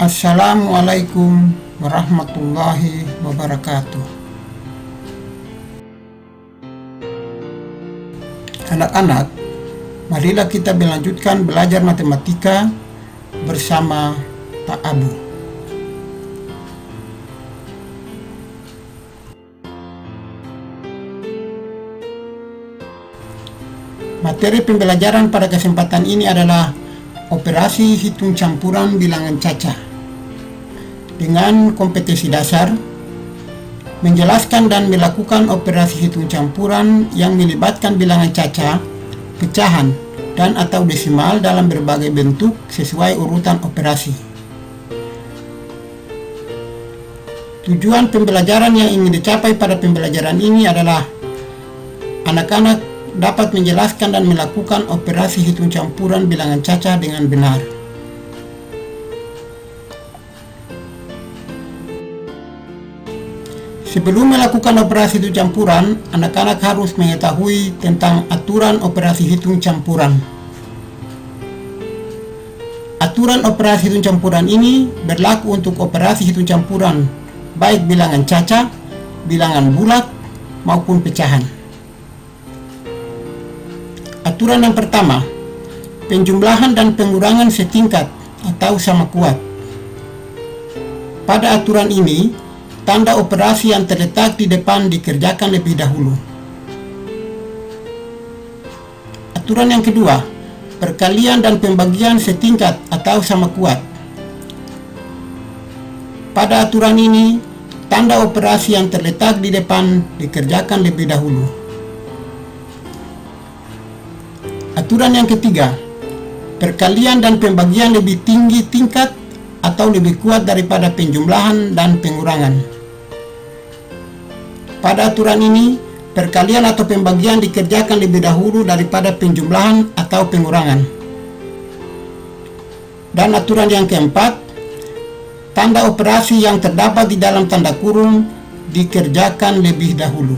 Assalamualaikum warahmatullahi wabarakatuh. Anak-anak, marilah kita melanjutkan belajar matematika bersama Pak Abu. Materi pembelajaran pada kesempatan ini adalah operasi hitung campuran bilangan caca. Dengan kompetensi dasar, menjelaskan dan melakukan operasi hitung campuran yang melibatkan bilangan caca, pecahan, dan atau desimal dalam berbagai bentuk sesuai urutan operasi. Tujuan pembelajaran yang ingin dicapai pada pembelajaran ini adalah anak-anak dapat menjelaskan dan melakukan operasi hitung campuran bilangan caca dengan benar. Sebelum melakukan operasi hitung campuran, anak-anak harus mengetahui tentang aturan operasi hitung campuran. Aturan operasi hitung campuran ini berlaku untuk operasi hitung campuran, baik bilangan caca, bilangan bulat, maupun pecahan. Aturan yang pertama, penjumlahan dan pengurangan setingkat atau sama kuat. Pada aturan ini, tanda operasi yang terletak di depan dikerjakan lebih dahulu. Aturan yang kedua, perkalian dan pembagian setingkat atau sama kuat. Pada aturan ini, tanda operasi yang terletak di depan dikerjakan lebih dahulu. Aturan yang ketiga, perkalian dan pembagian lebih tinggi tingkat atau lebih kuat daripada penjumlahan dan pengurangan. Pada aturan ini, perkalian atau pembagian dikerjakan lebih dahulu daripada penjumlahan atau pengurangan. Dan aturan yang keempat, tanda operasi yang terdapat di dalam tanda kurung dikerjakan lebih dahulu.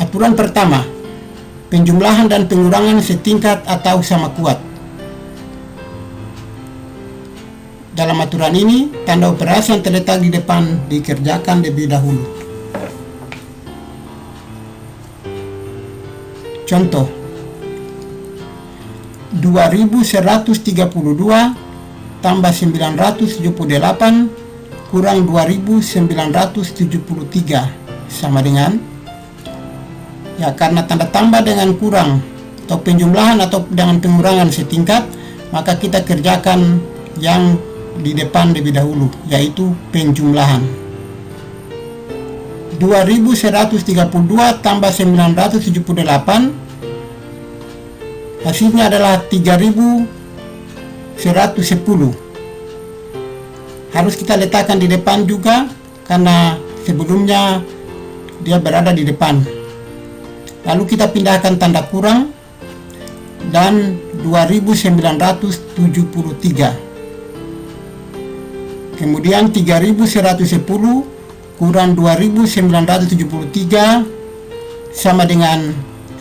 Aturan pertama, penjumlahan dan pengurangan setingkat atau sama kuat. Dalam aturan ini, tanda operasi yang terletak di depan dikerjakan lebih dahulu. Contoh, 2132 tambah 978 kurang 2973 sama dengan, ya karena tanda tambah dengan kurang atau penjumlahan atau dengan pengurangan setingkat, maka kita kerjakan yang di depan lebih dahulu, yaitu penjumlahan. 2132 tambah 978 hasilnya adalah 3110. Harus kita letakkan di depan juga karena sebelumnya dia berada di depan. Lalu kita pindahkan tanda kurang dan 2973. Kemudian 3110 kurang 2973 sama dengan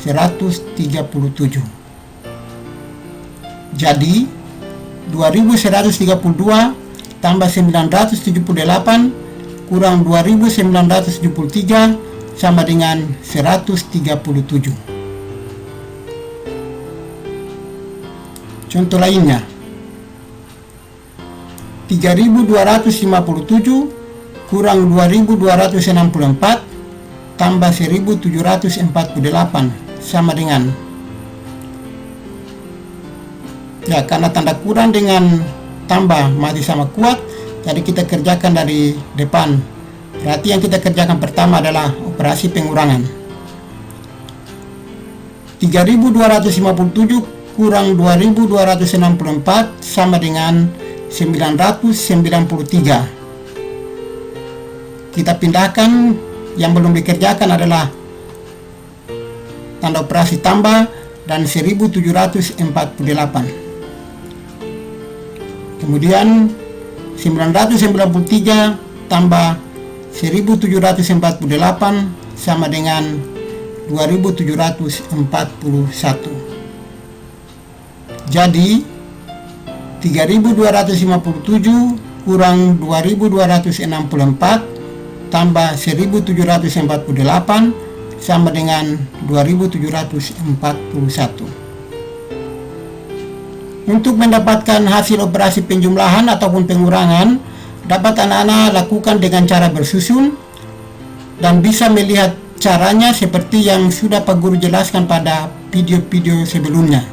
137. Jadi 2132 tambah 978 kurang 2973 sama dengan 137. Contoh lainnya, 3257 kurang 2264 tambah 1748 sama dengan, ya karena tanda kurang dengan tambah masih sama kuat, jadi kita kerjakan dari depan. Berarti yang kita kerjakan pertama adalah operasi pengurangan. 3257 kurang 2264 sama dengan 993. Kita pindahkan, yang belum dikerjakan adalah tanda operasi tambah dan 1748. Kemudian 993 tambah 1748 sama dengan 2741. Jadi 3257 kurang 2264 tambah 1748 sama dengan 2741. Untuk mendapatkan hasil operasi penjumlahan ataupun pengurangan, dapat anak-anak lakukan dengan cara bersusun dan bisa melihat caranya seperti yang sudah Pak Guru jelaskan pada video-video sebelumnya.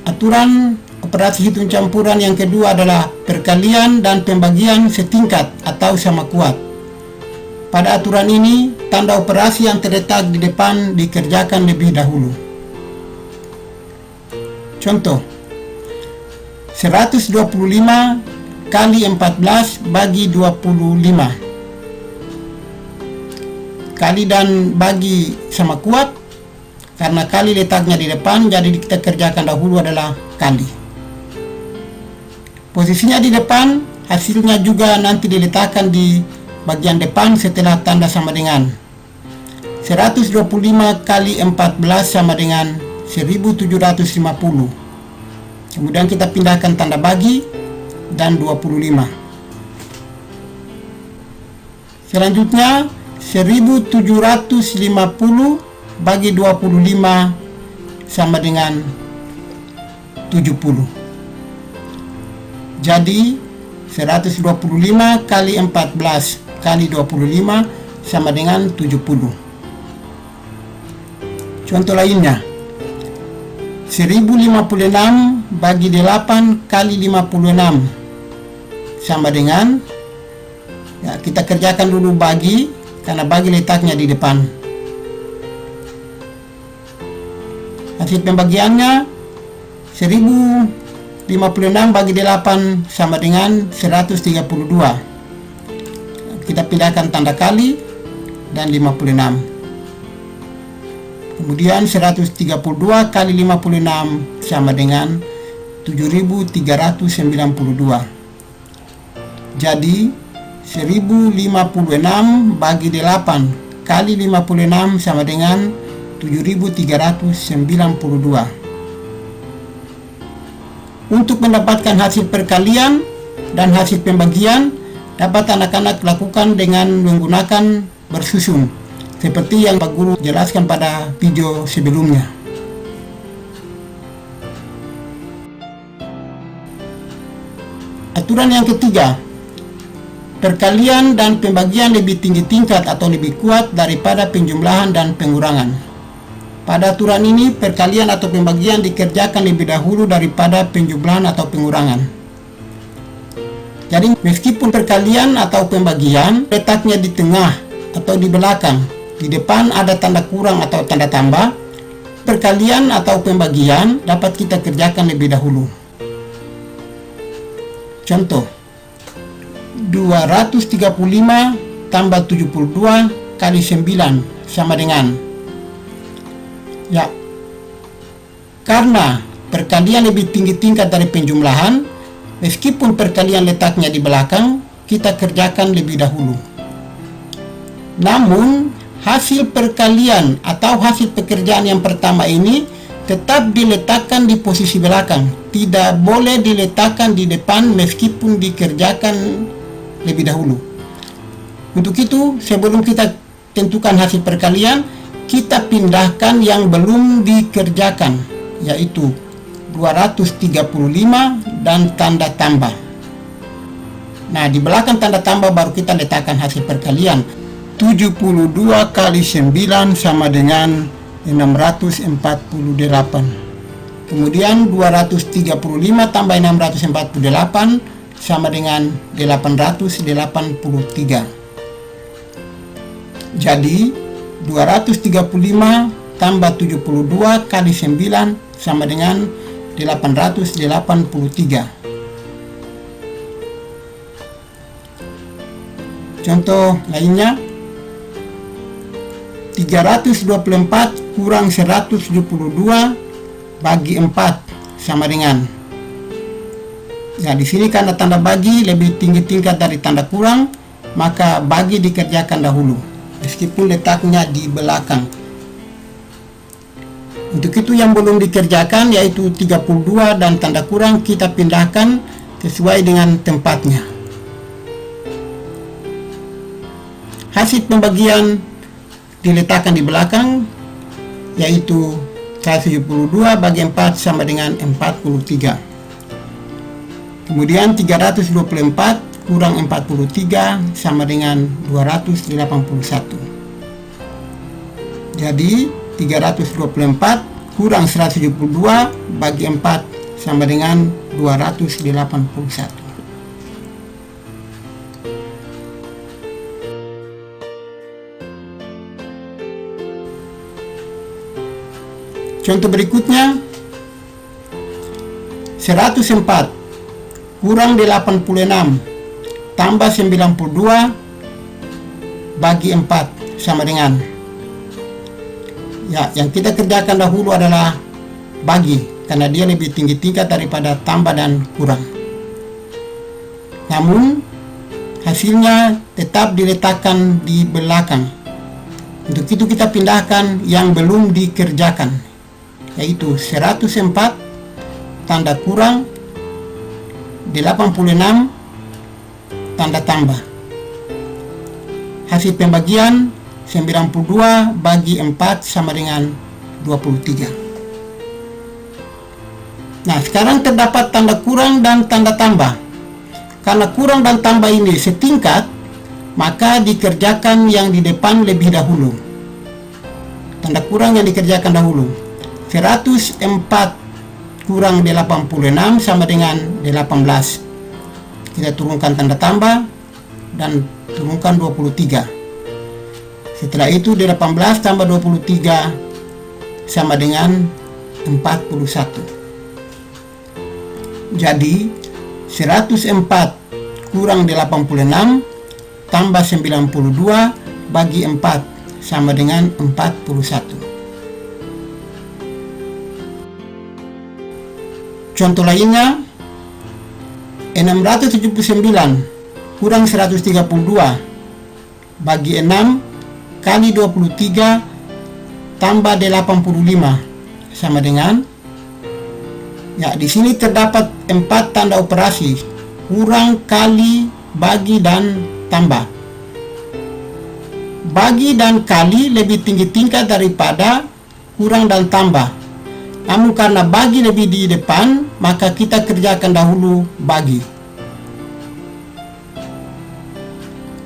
Aturan operasi hitung campuran yang kedua adalah perkalian dan pembagian setingkat atau sama kuat. Pada aturan ini, tanda operasi yang terletak di depan dikerjakan lebih dahulu. Contoh, 125 kali 14 bagi 25. Kali dan bagi sama kuat, karena kali letaknya di depan, jadi kita kerjakan dahulu adalah kali. Posisinya di depan, hasilnya juga nanti diletakkan di bagian depan setelah tanda sama dengan. 125 kali 14 sama dengan 1750. Kemudian kita pindahkan tanda bagi dan 25. Selanjutnya 1750 bagi 25 sama dengan 70. Jadi 125 kali 14 kali 25 sama dengan 70. Contoh lainnya, 1056 bagi 8 kali 56 sama dengan, ya, kita kerjakan dulu bagi, karena bagi letaknya di depan. Hasil pembagiannya 1056 bagi 8 sama dengan 132. Kita pindahkan tanda kali dan 56. Kemudian 132 kali 56 sama dengan 7392. Jadi 1056 bagi 8 kali 56 sama dengan 7392. Untuk mendapatkan hasil perkalian dan hasil pembagian, dapat anak-anak lakukan dengan menggunakan bersusun, seperti yang Pak Guru jelaskan pada video sebelumnya. Aturan yang ketiga, perkalian dan pembagian lebih tinggi tingkat atau lebih kuat daripada penjumlahan dan pengurangan. Pada aturan ini, perkalian atau pembagian dikerjakan lebih dahulu daripada penjumlahan atau pengurangan. Jadi, meskipun perkalian atau pembagian letaknya di tengah atau di belakang, di depan ada tanda kurang atau tanda tambah, perkalian atau pembagian dapat kita kerjakan lebih dahulu. Contoh, 235 tambah 72 kali 9 sama dengan, ya, karena perkalian lebih tinggi tingkat dari penjumlahan, meskipun perkalian letaknya di belakang, kita kerjakan lebih dahulu. Namun, hasil perkalian atau hasil pekerjaan yang pertama ini tetap diletakkan di posisi belakang, tidak boleh diletakkan di depan meskipun dikerjakan lebih dahulu. Untuk itu, sebelum kita tentukan hasil perkalian, kita pindahkan yang belum dikerjakan, yaitu 235 dan tanda tambah. Nah, di belakang tanda tambah baru kita letakkan hasil perkalian. 72 kali 9 sama dengan 648. Kemudian 235 tambah 648 sama dengan 883. Jadi 235 tambah 72 kali 9 sama dengan 883. Contoh lainnya, 324 kurang 172 bagi 4 sama dengan, ya di sini karena tanda bagi lebih tinggi tingkat dari tanda kurang, maka bagi dikerjakan dahulu meskipun letaknya di belakang. Untuk itu yang belum dikerjakan yaitu 32 dan tanda kurang kita pindahkan sesuai dengan tempatnya. Hasil pembagian diletakkan di belakang, yaitu 172 bagi 4 sama dengan 43. Kemudian 324 kurang 43 sama dengan 281. Jadi 324 kurang 172 bagi 4 sama dengan 281. Contoh berikutnya, 104 kurang 86 tambah 92 bagi 4 sama dengan, ya yang kita kerjakan dahulu adalah bagi, karena dia lebih tinggi tingkat daripada tambah dan kurang. Namun hasilnya tetap diletakkan di belakang. Untuk itu kita pindahkan yang belum dikerjakan, yaitu 104 tanda kurang 86 tanda tambah. Hasil pembagian 92 bagi 4 sama dengan 23. Nah, sekarang terdapat tanda kurang dan tanda tambah. Karena kurang dan tambah ini setingkat, maka dikerjakan yang di depan lebih dahulu. Tanda kurang yang dikerjakan dahulu. 104 kurang 86 sama dengan 18. Kita turunkan tanda tambah dan turunkan 23. Setelah itu 18 tambah 23 sama dengan 41. Jadi 104 kurang 86 tambah 92 bagi 4 sama dengan 41. Contoh lainnya, 679 kurang 132 bagi 6 kali 23 tambah 85 sama dengan, ya di sini terdapat 4 tanda operasi: kurang, kali, bagi, dan tambah. Bagi dan kali lebih tinggi tingkat daripada kurang dan tambah. Namun karena bagi lebih di depan, maka kita kerjakan dahulu bagi.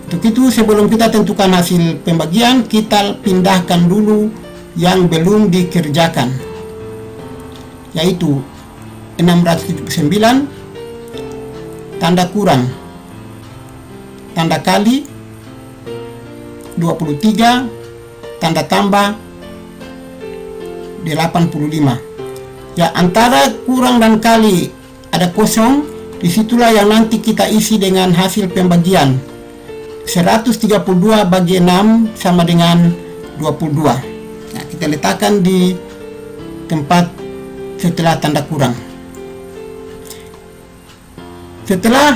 Untuk itu sebelum kita tentukan hasil pembagian, kita pindahkan dulu yang belum dikerjakan, yaitu 679 tanda kurang tanda kali 23 tanda tambah 85. Ya, antara kurang dan kali ada kosong, disitulah yang nanti kita isi dengan hasil pembagian. 132 bagi 6 sama dengan 22. Nah, kita letakkan di tempat setelah tanda kurang. Setelah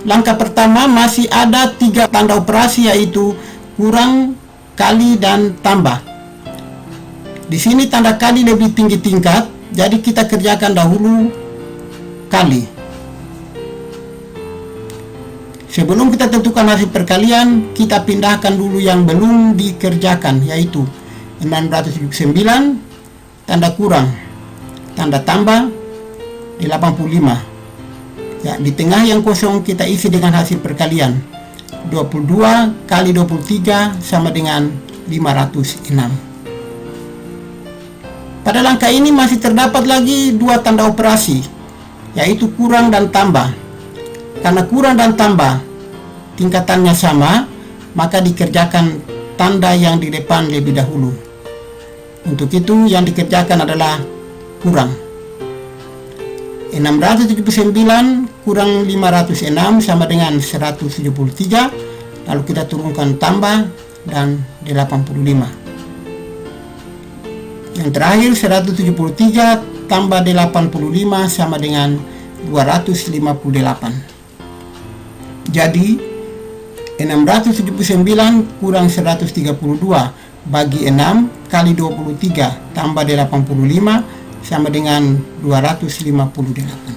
langkah pertama masih ada 3 tanda operasi, yaitu kurang, kali, dan tambah. Di sini tanda kali lebih tinggi tingkat, jadi kita kerjakan dahulu kali. Sebelum kita tentukan hasil perkalian, kita pindahkan dulu yang belum dikerjakan, yaitu 679 tanda kurang tanda tambah 85. Ya, di tengah yang kosong kita isi dengan hasil perkalian. 22 kali 23 sama dengan 506. Pada langkah ini masih terdapat lagi 2 tanda operasi, yaitu kurang dan tambah. Karena kurang dan tambah tingkatannya sama, maka dikerjakan tanda yang di depan lebih dahulu. Untuk itu yang dikerjakan adalah kurang. 679 kurang 506 sama dengan 173. Lalu kita turunkan tambah dan 85. Yang terakhir 173 tambah 85 sama dengan 258. Jadi 679 kurang 132 bagi 6 kali 23 tambah 85 sama dengan 258.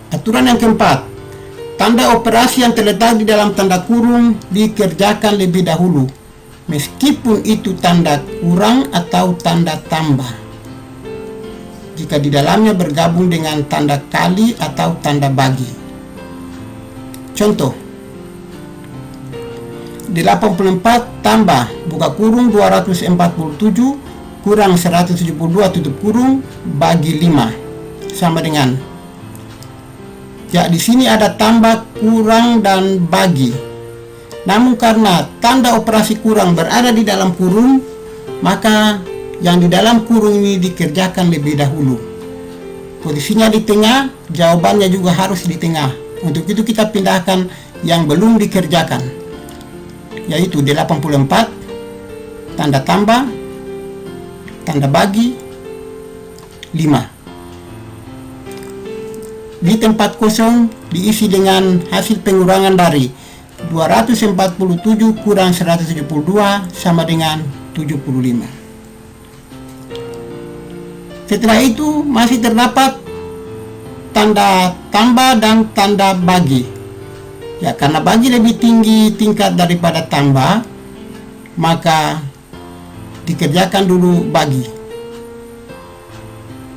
Aturan yang keempat, tanda operasi yang terletak di dalam tanda kurung dikerjakan lebih dahulu, meskipun itu tanda kurang atau tanda tambah, jika di dalamnya bergabung dengan tanda kali atau tanda bagi. Contoh, 84 tambah buka kurung 247 kurang 172 tutup kurung bagi 5 sama dengan, ya di sini ada tambah, kurang, dan bagi. Namun karena tanda operasi kurang berada di dalam kurung, maka yang di dalam kurung ini dikerjakan lebih dahulu. Posisinya di tengah, jawabannya juga harus di tengah. Untuk itu kita pindahkan yang belum dikerjakan, yaitu 84 tanda tambah, tanda bagi 5. Di tempat kosong diisi dengan hasil pengurangan dari 247 kurang 172 sama dengan 75. Setelah itu masih terdapat tanda tambah dan tanda bagi. Ya, karena bagi lebih tinggi tingkat daripada tambah, maka dikerjakan dulu bagi.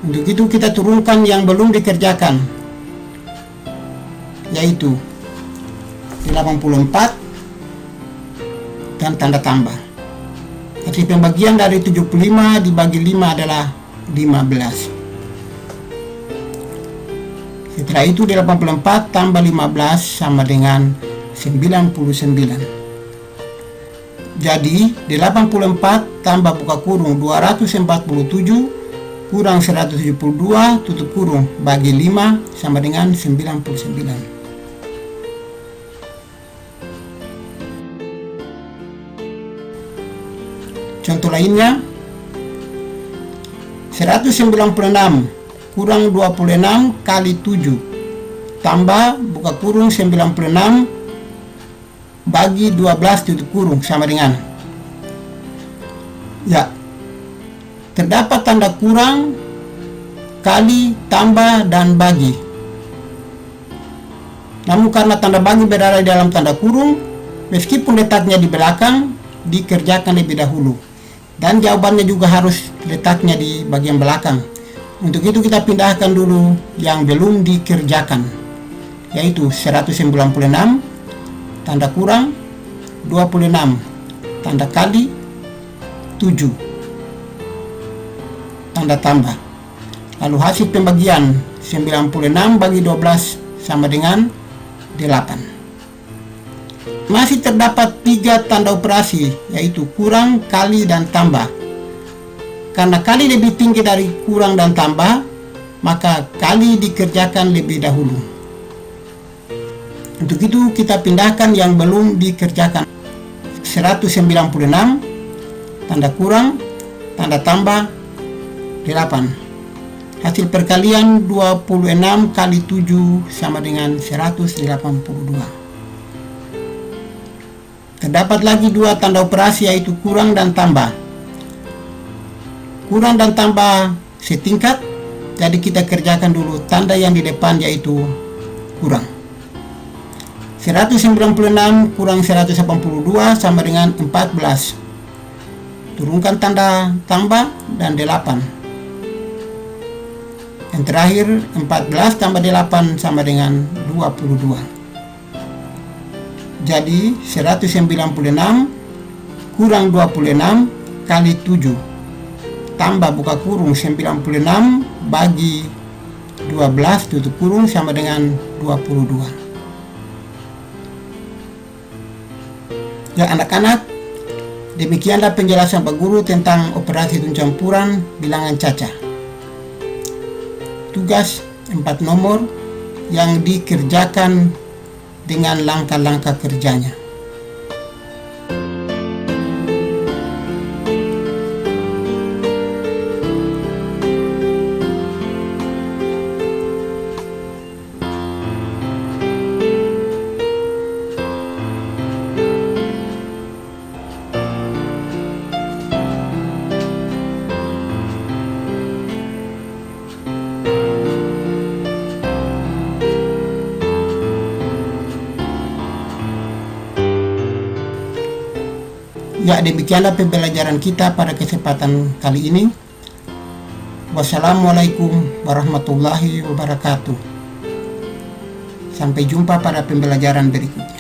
Untuk itu kita turunkan yang belum dikerjakan, yaitu 84 dan tanda tambah. Hasil pembagian dari 75 dibagi 5 adalah 15. Setelah itu 84 tambah 15 sama dengan 99. Jadi 84 tambah buka kurung 247 kurang 172 tutup kurung bagi 5 sama dengan 99. Contoh lainnya, 196 kurang 26 kali 7 tambah buka kurung 96 bagi 12 tutup kurung sama dengan, ya terdapat tanda kurang, kali, tambah, dan bagi. Namun karena tanda bagi berada di dalam tanda kurung, meskipun letaknya di belakang, dikerjakan lebih dahulu, dan jawabannya juga harus letaknya di bagian belakang. Untuk itu kita pindahkan dulu yang belum dikerjakan, yaitu 196 tanda kurang, 26 tanda kali, 7 tanda tambah. Lalu hasil pembagian 96 bagi 12 sama dengan 8. Masih terdapat 3 tanda operasi, yaitu kurang, kali, dan tambah. Karena kali lebih tinggi dari kurang dan tambah, maka kali dikerjakan lebih dahulu. Untuk itu kita pindahkan yang belum dikerjakan. 196 tanda kurang, tanda tambah 8. Hasil perkalian 26 kali 7 sama dengan 182. Terdapat lagi 2 tanda operasi, yaitu kurang dan tambah. Kurang dan tambah setingkat, jadi kita kerjakan dulu tanda yang di depan, yaitu kurang. 196 kurang 182 sama dengan 14. Turunkan tanda tambah dan 8. Yang terakhir 14 tambah 8 sama dengan 22. Jadi 196 kurang 26 kali 7 tambah buka kurung 96 bagi 12 tutup kurung sama dengan 22. Ya anak-anak, demikianlah penjelasan Pak Guru tentang operasi hitung campuran bilangan cacah. Tugas 4 nomor yang dikerjakan dengan langkah-langkah kerjanya. Ya, demikianlah pembelajaran kita pada kesempatan kali ini. Wassalamualaikum warahmatullahi wabarakatuh. Sampai jumpa pada pembelajaran berikutnya.